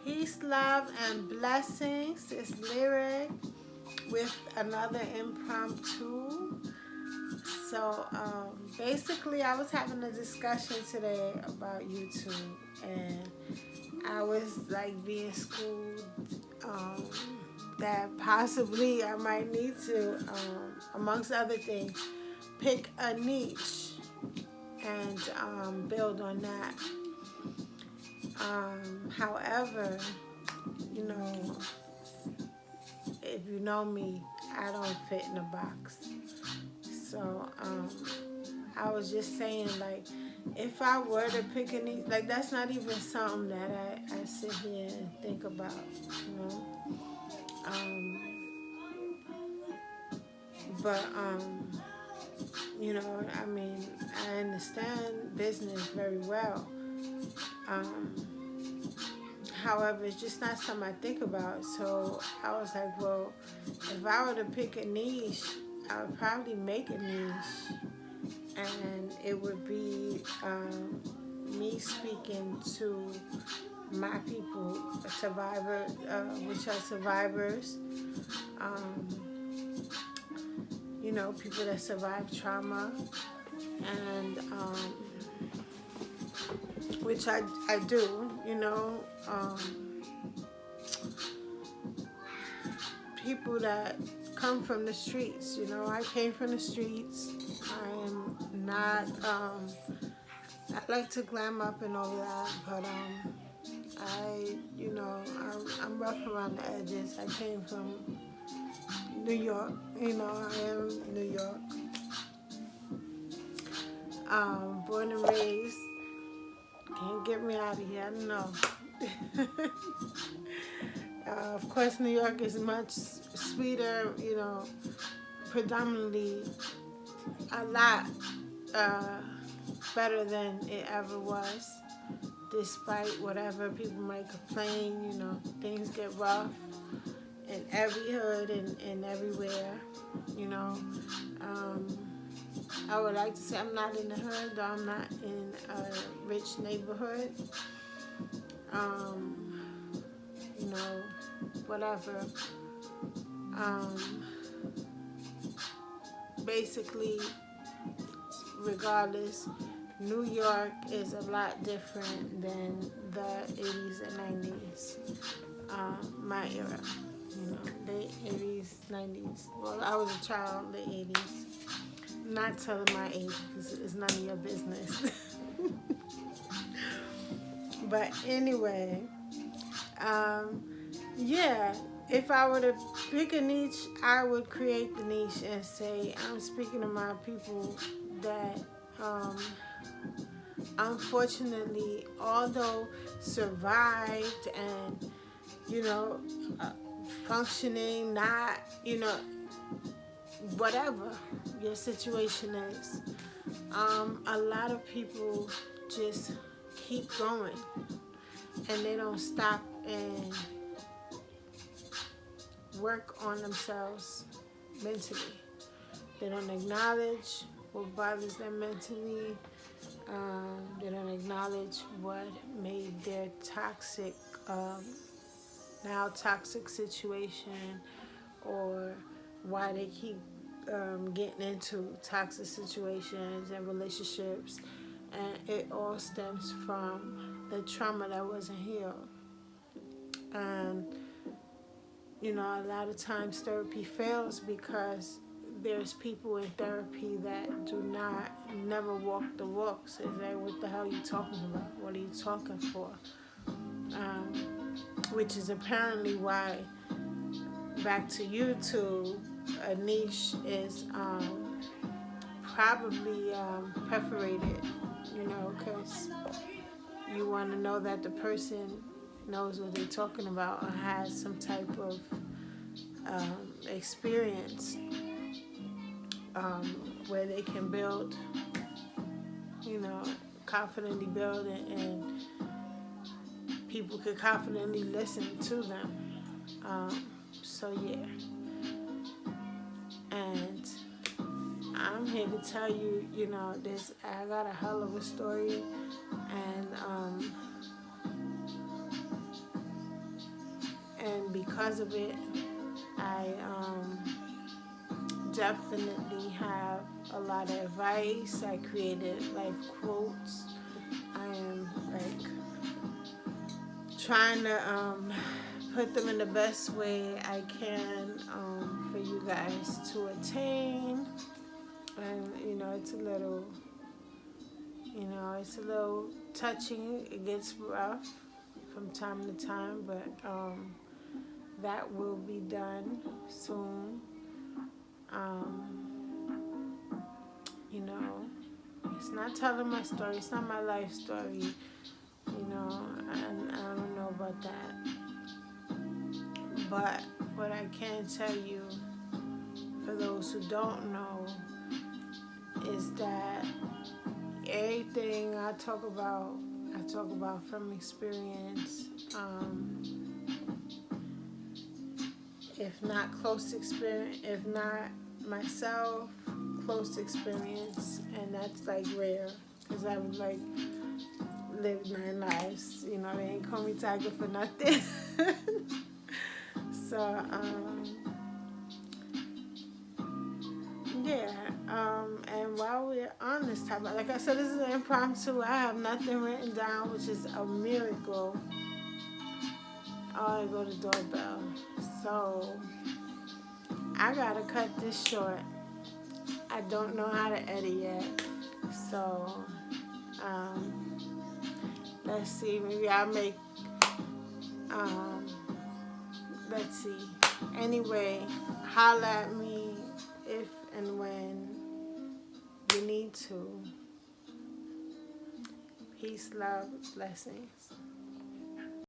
Peace, love, and blessings. It's Lyric with another impromptu. So, basically, I was having a discussion today about YouTube, and I was like being schooled that possibly I might need to, amongst other things, pick a niche and build on that. However, you know, if you know me, I don't fit in a box. So I was just saying, like, if I were to pick a niche, like, that's not even something that I sit here and think about, you know. But you know, I mean, I understand business very well. Um, However, it's just not something I think about. So I was like, well, if I were to pick a niche, I would probably make a niche. And it would be me speaking to my people, survivors, which are survivors, um, you know, people that survive trauma, and which I do, you know, people that come from the streets. You know, I came from the streets. I am not, I like to glam up and all that, but you know, I'm rough around the edges. I came from New York, you know, I am New York. Born and raised. Can't get me out of here, I don't know. Of course, New York is much sweeter, you know, predominantly a lot better than it ever was. Despite whatever people might complain, you know, things get rough in every hood and everywhere, you know. I would like to say I'm not in the hood, though I'm not in a rich neighborhood. You know, whatever. Basically, regardless, New York is a lot different than the 80s and 90s, my era. You know, late 80s, 90s. Well, I was a child, late 80s. I'm not telling my age because it's none of your business. But anyway, yeah, if I were to pick a niche, I would create the niche and say, I'm speaking to my people that, unfortunately, although survived and, you know, functioning, not, you know, whatever your situation is, a lot of people just keep going and they don't stop and work on themselves mentally. They don't acknowledge what bothers them mentally. They don't acknowledge what made their toxic, now toxic situation, or why they keep getting into toxic situations and relationships. And it all stems from the trauma that wasn't healed. And, you know, a lot of times therapy fails because there's people in therapy that do not, never walk the walk. So it's like, what the hell are you talking about? What are you talking for? Which is apparently why, back to YouTube, a niche is probably perforated, you know, because you want to know that the person knows what they're talking about or has some type of experience where they can build, you know, confidently build, and people could confidently listen to them. So yeah, and I'm here to tell you, you know, I got a hell of a story, and because of it, I definitely have a lot of advice. I created life quotes. I am like trying to put them in the best way I can for you guys to attain. And it's a little, it's a little touching. It gets rough from time to time, but that will be done soon. You know, it's not telling my story. It's not my life story. And I don't know about that. But what I can tell you, for those who don't know, is that everything I talk about from experience. If not close experience, if not myself, close experience, and that's like rare, because I've like lived 9 lives. They ain't call me Tiger for nothing. So yeah. And while we're on this topic, like I said, this is an impromptu. I have nothing written down, which is a miracle. Oh, I go to doorbell. So I gotta cut this short. I don't know how to edit yet. So let's see. Maybe I'll make. Let's see. Anyway, holla at me if and when you need to. Peace, love, blessings.